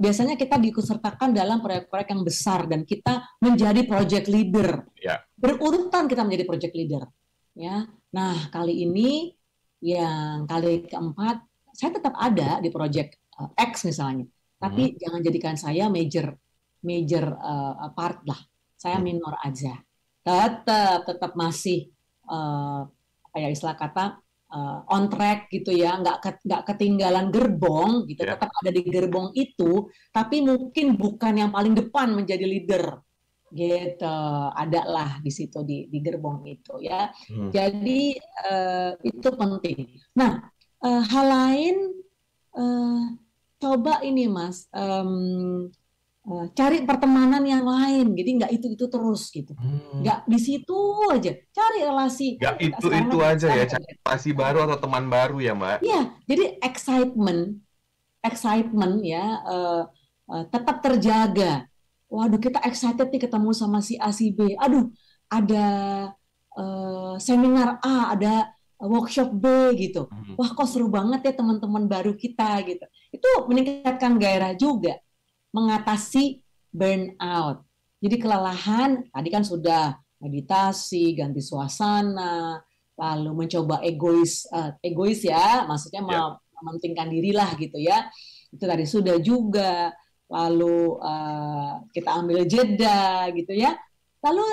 biasanya kita diikutsertakan dalam proyek-proyek yang besar dan kita menjadi project leader. Ya. Berurutan kita menjadi project leader. Ya. Nah, kali ini yang kali keempat saya tetap ada di project X misalnya. Tapi jangan jadikan saya major part lah. Saya minor aja. Tetap masih istilah kata on track gitu ya, nggak ketinggalan gerbong gitu, tetap ada di gerbong itu, tapi mungkin bukan yang paling depan menjadi leader gitu, ada lah di situ di gerbong itu ya. Jadi itu penting. Nah, hal lain coba ini Mas, cari pertemanan yang lain, jadi nggak itu terus gitu, nggak di situ aja, cari relasi. Nggak itu aja ya, cari relasi baru atau teman baru ya Mbak. Iya, jadi excitement ya tetap terjaga. Waduh, kita excited nih ketemu sama si A si B. Aduh, ada seminar A, ada workshop B gitu. Wah, kok seru banget ya teman-teman baru kita gitu. Itu meningkatkan gairah juga. Mengatasi burnout. Jadi kelelahan, tadi kan sudah meditasi, ganti suasana, lalu mencoba egois ya, maksudnya mementingkan diri lah gitu ya. Itu tadi sudah juga. Lalu kita ambil jeda gitu ya. Lalu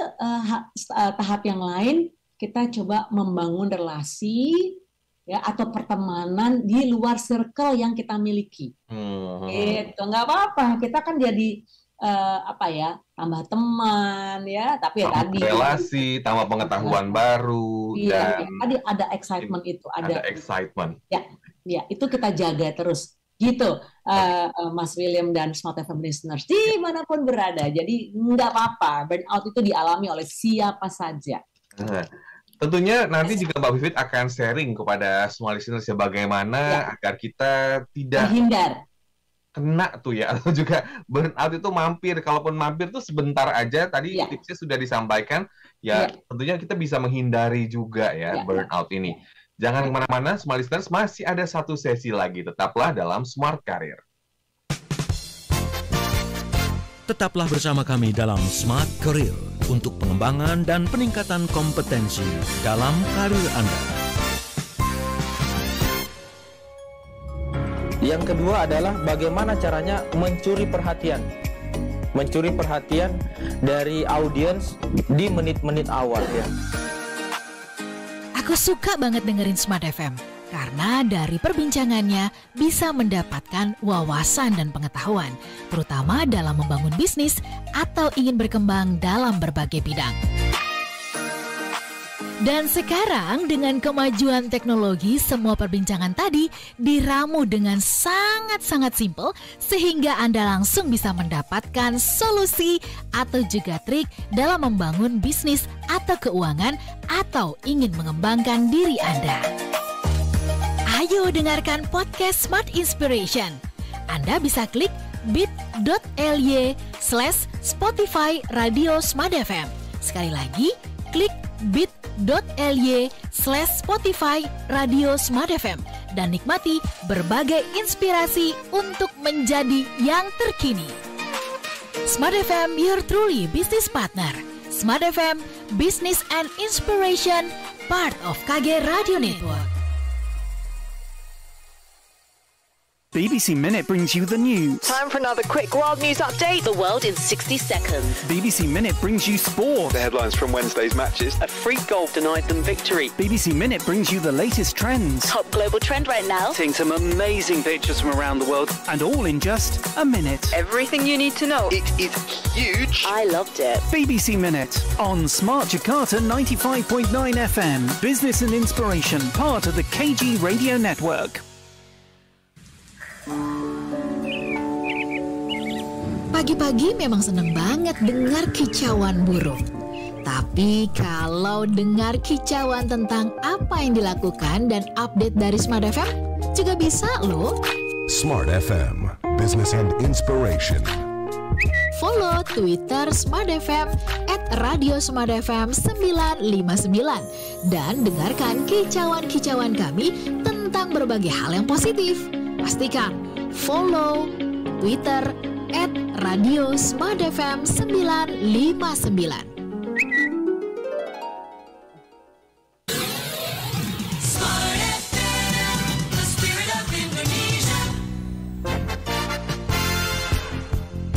tahap yang lain, kita coba membangun relasi ya atau pertemanan di luar circle yang kita miliki. Itu nggak apa-apa, kita kan jadi tambah teman ya, tapi tadi relasi, tambah pengetahuan baru, dan tadi ada excitement itu, ada excitement. Ya, itu kita jaga terus gitu, Mas William dan Smart FM listeners dimanapun berada. Jadi nggak apa-apa, burnout itu dialami oleh siapa saja. Tentunya nanti juga Mbak Vivit akan sharing kepada semua listeners ya bagaimana agar kita tidak terhindar kena tuh ya, atau juga burnout itu mampir. Kalaupun mampir tuh sebentar aja, tadi tipsnya sudah disampaikan ya, tentunya kita bisa menghindari juga ya burnout ini. Jangan kemana-mana, semua listeners, masih ada satu sesi lagi. Tetaplah dalam Smart Career. Tetaplah bersama kami dalam Smart Career untuk pengembangan dan peningkatan kompetensi dalam karir Anda. Yang kedua adalah bagaimana caranya mencuri perhatian. Mencuri perhatian dari audiens di menit-menit awal ya. Aku suka banget dengerin Smart FM. Karena dari perbincangannya bisa mendapatkan wawasan dan pengetahuan, terutama dalam membangun bisnis atau ingin berkembang dalam berbagai bidang. Dan sekarang dengan kemajuan teknologi, semua perbincangan tadi diramu dengan sangat-sangat simpel sehingga Anda langsung bisa mendapatkan solusi atau juga trik dalam membangun bisnis atau keuangan atau ingin mengembangkan diri Anda. Ayo dengarkan podcast Smart Inspiration. Anda bisa klik bit.ly/Spotify Radio Smart FM. Sekali lagi, klik bit.ly/Spotify Radio Smart FM dan nikmati berbagai inspirasi untuk menjadi yang terkini. Smart FM, your truly business partner. Smart FM, Business and Inspiration, part of KG Radio Network. BBC Minute brings you the news. Time for another quick world news update. The world in 60 seconds. BBC Minute brings you sport. The headlines from Wednesday's matches. A freak goal denied them victory. BBC Minute brings you the latest trends. Top global trend right now. Seeing some amazing pictures from around the world. And all in just a minute. Everything you need to know. It is huge. I loved it. BBC Minute on Smart Jakarta 95.9 FM. Business and Inspiration, part of the KG Radio Network. Pagi-pagi memang seneng banget dengar kicauan burung. Tapi kalau dengar kicauan tentang apa yang dilakukan dan update dari Smart FM, juga bisa loh. Smart FM, Business and Inspiration. Follow Twitter Smart FM @radiosmartfm959 dan dengarkan kicauan-kicauan kami tentang berbagai hal yang positif. Pastikan follow Twitter @radiosmartfm959.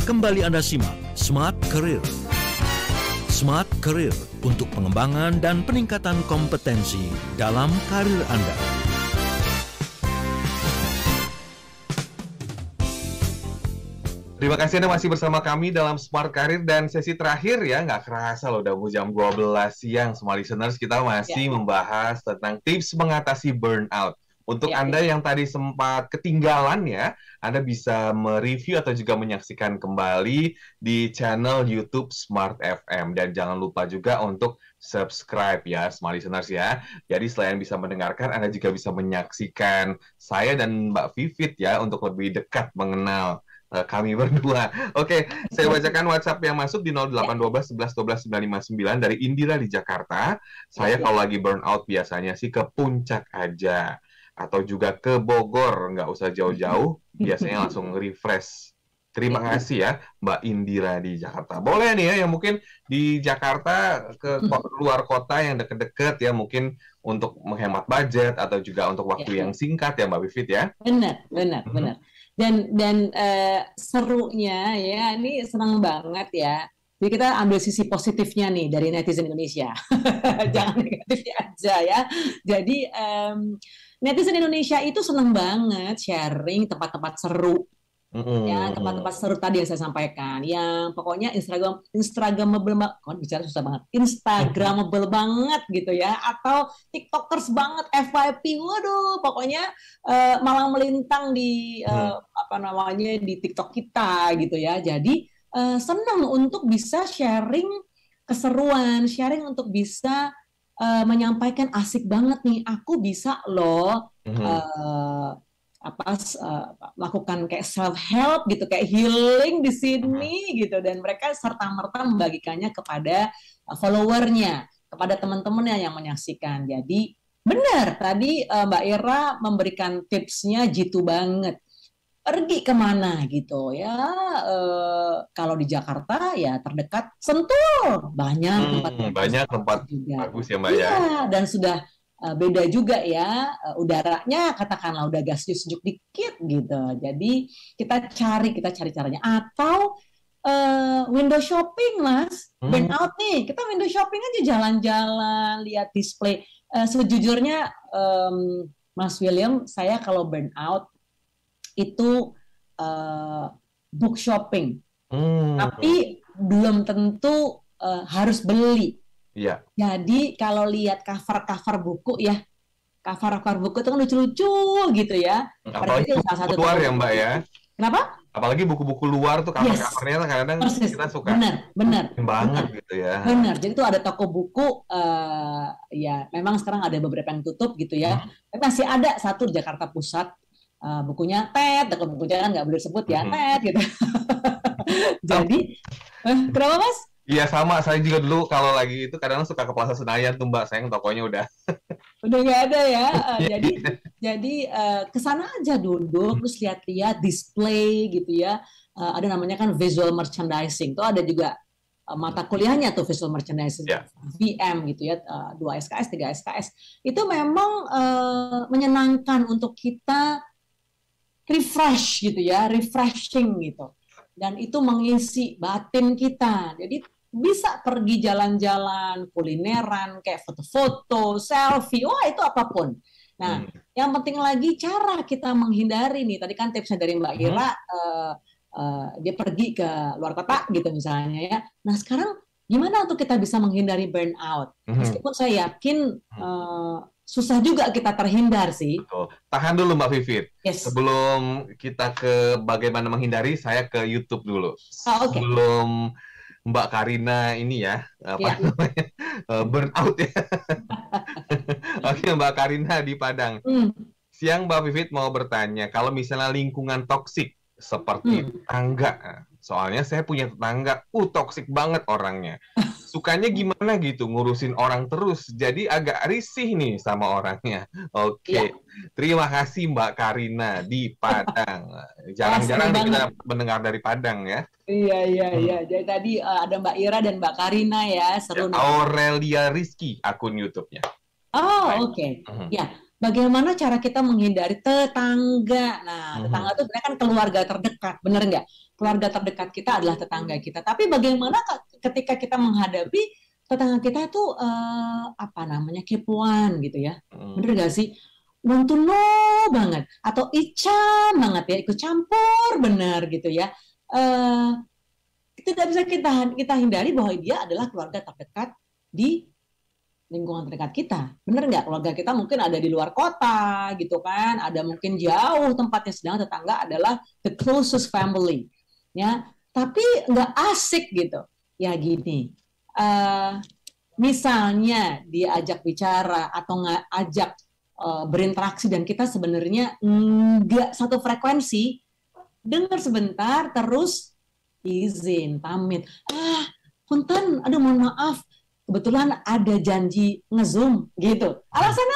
Kembali Anda simak Smart Career. Smart Career untuk pengembangan dan peningkatan kompetensi dalam karir Anda. Terima kasih Anda masih bersama kami dalam Smart Career dan sesi terakhir ya, nggak kerasa loh udah jam 12 siang semua listeners, kita masih membahas tentang tips mengatasi burnout. Untuk Anda yang tadi sempat ketinggalan ya, Anda bisa mereview atau juga menyaksikan kembali di channel YouTube Smart FM. Dan jangan lupa juga untuk subscribe ya, smart listeners ya. Jadi selain bisa mendengarkan, Anda juga bisa menyaksikan saya dan Mbak Vivit ya, untuk lebih dekat mengenal kami berdua. Oke, saya bacakan WhatsApp yang masuk di 0812 11 12 959 dari Indira di Jakarta. Saya kalau lagi burnout biasanya sih ke puncak aja. Atau juga ke Bogor, nggak usah jauh-jauh, biasanya langsung refresh. Terima kasih ya, Mbak Indira di Jakarta. Boleh nih ya, yang mungkin di Jakarta ke luar kota yang deket-deket ya, mungkin untuk menghemat budget atau juga untuk waktu yang singkat ya, Mbak Vivit ya. Benar. Dan serunya ya, ini senang banget ya. Jadi kita ambil sisi positifnya nih dari netizen Indonesia. Jangan negatifnya aja ya. Jadi netizen Indonesia itu senang banget sharing tempat-tempat seru. Ya, tempat-tempat seru tadi yang saya sampaikan. Yang pokoknya Instagramable banget gitu ya, atau TikTokers banget, FYP. Waduh, pokoknya malang melintang di di TikTok kita gitu ya. Jadi senang untuk bisa sharing keseruan, sharing untuk bisa menyampaikan asik banget nih, aku bisa loh lakukan kayak self help gitu, kayak healing di sini gitu, dan mereka serta-merta membagikannya kepada followernya, kepada teman-temannya yang menyaksikan. Jadi benar tadi Mbak Ira memberikan tipsnya jitu banget. Pergi kemana gitu ya, kalau di Jakarta ya terdekat Sentul, banyak tempat bagus ya Mbak ya. Dan sudah beda juga ya udaranya, katakanlah udah gaseous sejuk dikit gitu. Jadi kita cari caranya, atau window shopping Mas. Burnout nih, kita window shopping aja, jalan-jalan, lihat display. Sejujurnya Mas William, saya kalau burnout itu book shopping, tapi belum tentu harus beli. Iya. Jadi kalau lihat cover buku ya, cover buku itu kan lucu-lucu gitu ya. Apalagi buku luar ya Mbak ya. Kenapa? Apalagi buku-buku luar tuh cover-covernya kadang kita suka. Benar. Banget gitu ya. Benar. Jadi itu ada toko buku, ya memang sekarang ada beberapa yang tutup gitu ya. Tapi masih ada satu di Jakarta Pusat. bukunya TED, atau bukunya kan nggak boleh sebut ya, TED gitu. Jadi, kenapa Mas? Iya sama, saya juga dulu kalau lagi itu kadang suka ke Plaza Senayan tuh Mbak, sayang tokonya udah nggak ada ya. Jadi kesana aja duduk, terus lihat-lihat display gitu ya. Ada namanya kan visual merchandising, tuh ada juga mata kuliahnya tuh visual merchandising, VM gitu ya, 2 SKS, 3 SKS. Itu memang menyenangkan untuk kita refresh gitu ya, refreshing gitu. Dan itu mengisi batin kita. Jadi bisa pergi jalan-jalan, kulineran, kayak foto-foto, selfie, itu apapun. Nah, yang penting lagi cara kita menghindari nih. Tadi kan tipsnya dari Mbak Ira, dia pergi ke luar kota gitu misalnya ya. Nah, sekarang gimana untuk kita bisa menghindari burnout? Meskipun saya yakin susah juga kita terhindar sih. Betul. Tahan dulu Mbak Vivit. Sebelum kita ke bagaimana menghindari, saya ke YouTube dulu. Okay. Sebelum Mbak Karina ini ya, namanya, burnout ya. Oke, Mbak Karina di Padang. Siang Mbak Vivit mau bertanya, kalau misalnya lingkungan toksik seperti tetangga, soalnya saya punya tetangga, toksik banget orangnya. Sukanya gimana gitu, ngurusin orang terus, jadi agak risih nih sama orangnya. Oke. Terima kasih Mbak Karina di Padang. Jarang-jarang kita mendengar dari Padang ya. Iya. Jadi tadi ada Mbak Ira dan Mbak Karina ya, seru. Aurelia Rizky akun YouTube-nya. Oke. Ya, bagaimana cara kita menghindari tetangga? Nah, tetangga itu sebenarnya kan keluarga terdekat, bener nggak? Keluarga terdekat kita adalah tetangga kita. Tapi bagaimana ketika kita menghadapi tetangga kita itu kepoan gitu ya? Bener nggak sih? Want to know banget atau icam banget ya, ikut campur bener gitu ya. Tidak bisa kita hindari bahwa dia adalah keluarga terdekat di lingkungan terdekat kita. Bener nggak? Keluarga kita mungkin ada di luar kota gitu kan, ada mungkin jauh tempatnya, sedang tetangga adalah the closest family ya. Tapi nggak asik gitu ya. Gini, misalnya diajak bicara atau nggak ajak berinteraksi dan kita sebenarnya nggak satu frekuensi, dengar sebentar terus izin pamit, punten, aduh mohon maaf, kebetulan ada janji nge-Zoom gitu. Alasan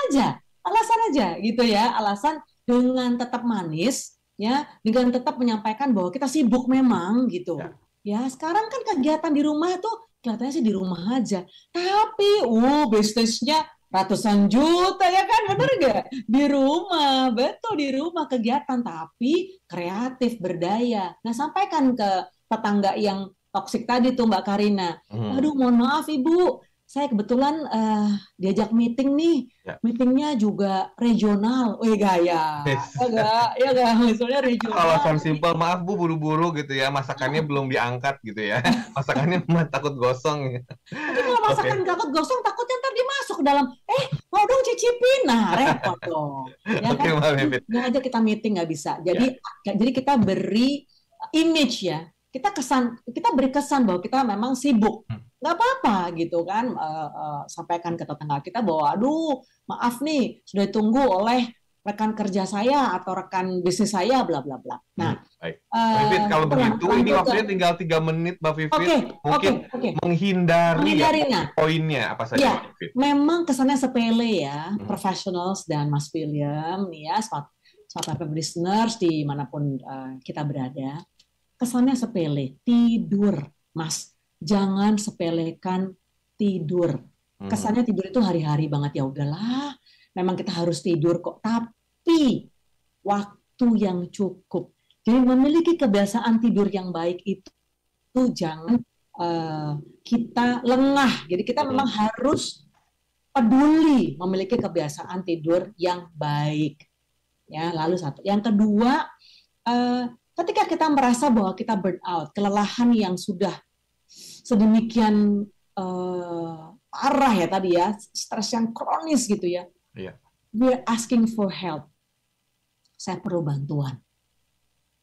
aja gitu ya, alasan dengan tetap manis ya, dengan tetap menyampaikan bahwa kita sibuk memang gitu. Ya, sekarang kan kegiatan di rumah tuh kelihatannya sih di rumah aja. Tapi bisnisnya ratusan juta ya kan, bener nggak? Di rumah, betul di rumah kegiatan, tapi kreatif, berdaya. Nah, sampaikan ke tetangga yang toksik tadi tuh Mbak Karina. Aduh, mohon maaf Ibu, saya kebetulan diajak meeting nih. Meetingnya juga regional. Gaya. Ya nggak? Misalnya regional. Alasan simpel, maaf Bu, buru-buru gitu ya. Masakannya belum diangkat gitu ya. Masakannya takut gosong. Tapi kalau masakan takut gosong, takutnya ntar dimasuk ke dalam. Mau dong cicipin. Nah, repot dong. Ya kan? Nggak aja kita meeting nggak bisa. Jadi kita beri image ya. Kita beri kesan bahwa kita memang sibuk. Nggak apa-apa gitu kan, sampaikan ke tetangga kita bahwa aduh maaf nih sudah ditunggu oleh rekan kerja saya atau rekan bisnis saya bla bla bla. Nah, Vivit, kalau begitu ini waktunya tinggal 3 menit Mbak Vivit. Mungkin menghindari poinnya apa saja ya, Mbak Vivit? Memang kesannya sepele ya, professionals dan Mas William nih ya, Smart FM listeners dimanapun kita berada, kesannya sepele, tidur Mas. Jangan sepelekan tidur. Kesannya tidur itu hari-hari banget, ya udahlah. Memang kita harus tidur kok, tapi waktu yang cukup. Jadi memiliki kebiasaan tidur yang baik itu jangan kita lengah. Jadi kita memang harus peduli memiliki kebiasaan tidur yang baik. Ya, lalu satu. Yang kedua, ketika kita merasa bahwa kita burn out, kelelahan yang sudah sedemikian parah ya tadi ya, stres yang kronis gitu ya. We're asking for help. Saya perlu bantuan.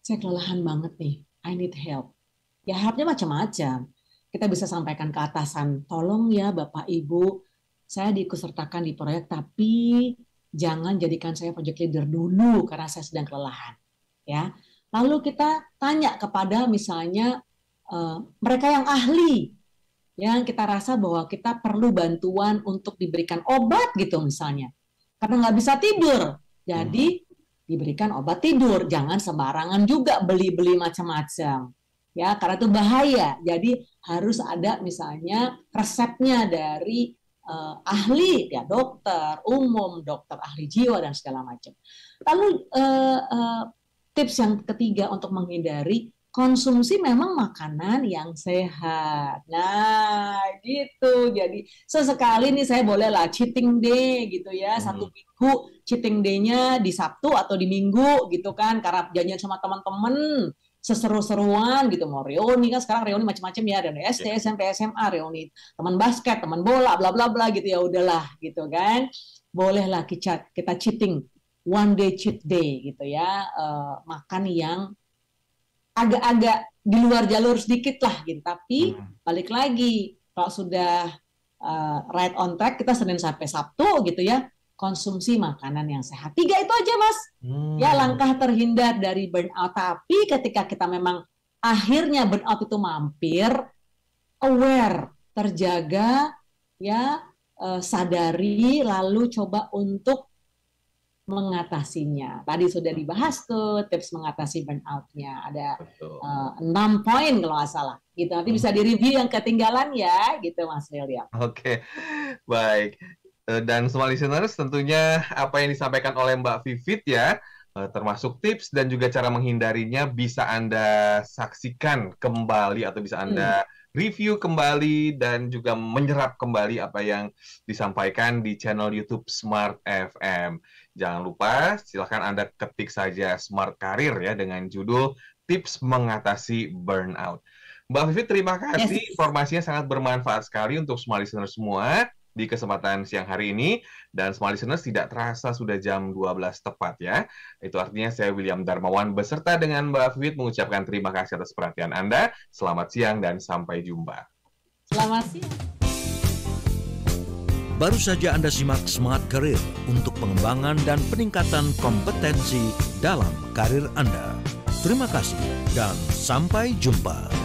Saya kelelahan banget nih. I need help. Ya helpnya macam-macam. Kita bisa sampaikan ke atasan, tolong ya Bapak Ibu, saya diikutsertakan di proyek tapi jangan jadikan saya project leader dulu karena saya sedang kelelahan. Ya. Lalu kita tanya kepada misalnya mereka yang ahli, yang kita rasa bahwa kita perlu bantuan untuk diberikan obat gitu misalnya, karena nggak bisa tidur, jadi diberikan obat tidur. Jangan sembarangan juga beli-beli macam-macam, ya, karena itu bahaya. Jadi harus ada misalnya resepnya dari ahli, ya, dokter umum, dokter ahli jiwa dan segala macam. Lalu tips yang ketiga untuk menghindari konsumsi memang makanan yang sehat. Nah, gitu. Jadi sesekali nih saya bolehlah cheating day gitu ya. Satu minggu cheating day-nya di Sabtu atau di Minggu gitu kan. Karena janjian sama teman-teman seseru-seruan gitu, mau reuni kan sekarang reuni macam-macam ya, dan SD, SMP, SMA, reuni teman basket, teman bola, bla bla bla gitu, ya udahlah gitu kan. Bolehlah kita cheating, one day cheat day gitu ya. Makan yang agak-agak di luar jalur sedikit lah gitu, tapi balik lagi kalau sudah right on track, kita Senin sampai Sabtu gitu ya, konsumsi makanan yang sehat. 3 itu aja Mas, ya, langkah terhindar dari burnout. Tapi ketika kita memang akhirnya burnout itu mampir, aware, terjaga, ya, sadari, lalu coba untuk mengatasinya. Tadi sudah dibahas tuh tips mengatasi burnout-nya. Ada 6 poin kalau nggak salah. Gitu. Nanti bisa di-review yang ketinggalan ya, gitu Mas William. Oke, baik. Dan semua listeners, tentunya apa yang disampaikan oleh Mbak Vivit ya, termasuk tips dan juga cara menghindarinya bisa Anda saksikan kembali atau bisa Anda review kembali dan juga menyerap kembali apa yang disampaikan di channel YouTube Smart FM. Jangan lupa, silakan Anda ketik saja Smart Career ya dengan judul Tips Mengatasi Burnout. Mbak Vivit, terima kasih. Informasinya sangat bermanfaat sekali untuk semua listener semua di kesempatan siang hari ini. Dan semua listeners, tidak terasa sudah jam 12 tepat ya. Itu artinya saya William Darmawan beserta dengan Mbak Vivit mengucapkan terima kasih atas perhatian Anda. Selamat siang dan sampai jumpa. Selamat siang. Baru saja Anda simak Smart Career untuk pengembangan dan peningkatan kompetensi dalam karir Anda. Terima kasih dan sampai jumpa.